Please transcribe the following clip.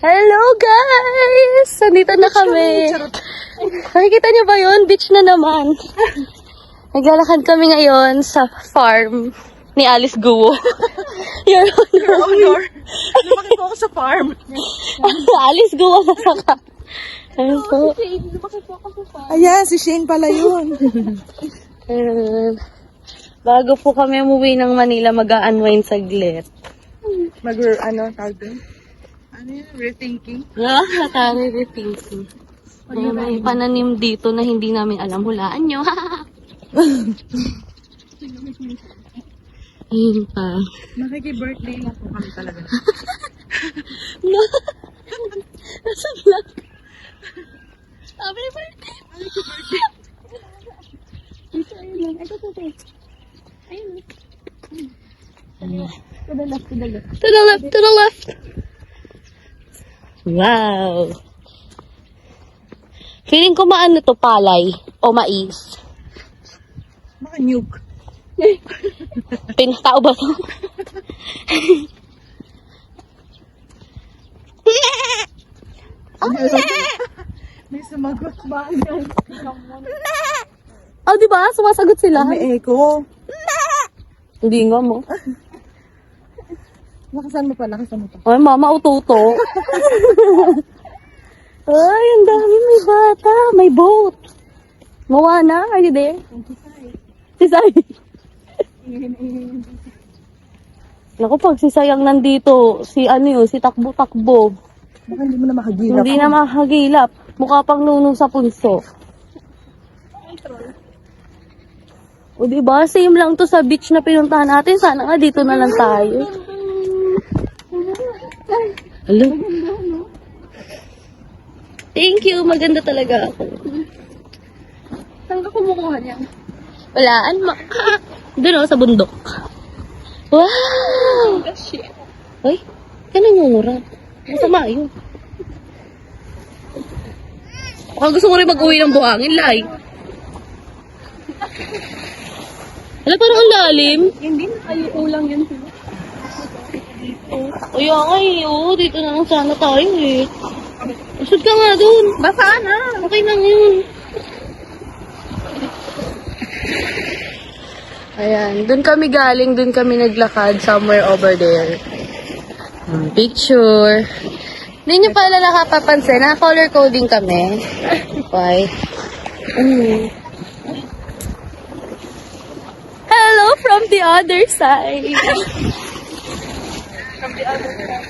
Hello guys! Nandito na kami. Nakikita niyo ba yun? Beach na naman. Naglalakad kami ngayon sa farm ni Alice Guo. Your Honor. Lumakit po ako sa farm. Alice Guo na saka. Ayun po. Ayan, si Shane pala yun. Ayun. Bago po kami umuwi ng Manila, mag-a-unwind saglit. Tawag doon? Ano yun? Rethinking? Rethinking. May pananim dito na hindi namin alam. Hulaan nyo. Ayun pa. Makiki-birthday lang po kami talaga. Nasa vlog. Happy birthday! Ito, ayun lang. Ito. Ayun. To the left. To the left. Wow. Feeling ko maano to, palay o mais. Mga nuke. Pinatao ba to? May sumagot ba? Oh, di ba? Sumasagot sila. May echo. Hindi nga mo. Lakasan mo pa. Ay, mama, ututo. Ay, ang dami, may bata. May boat. Moana, are you there? Si Sai. Naku, pag si Sayang nandito, si takbo-takbo. Baka hindi mo na makagilap. Hindi na makagilap. Mukha pang nunong sa punso. O diba, same lang to sa beach na pinuntahan natin. Sana nga dito na lang tayo. Hello? Thank you, maganda talaga ako. Saan ka kumukuha niyan? Walaan mo. Doon ako sa bundok. Wow! Ay, yan ang ngungurap. Masama yun. Baka gusto ko rin mag-uwi ng buhangin, Lai. Wala, parang ang lalim. Hindi na kayo ulang yan sila. Kaya nga dito na lang sana tayo eh. Usod ka nga dun. Basa na. Okay lang yun. Ayan, dun kami galing, dun kami naglakad, somewhere over there. Picture. Hindi nyo pala nakapapansin, color coding kami. Why? Hello from the other side. From the other side.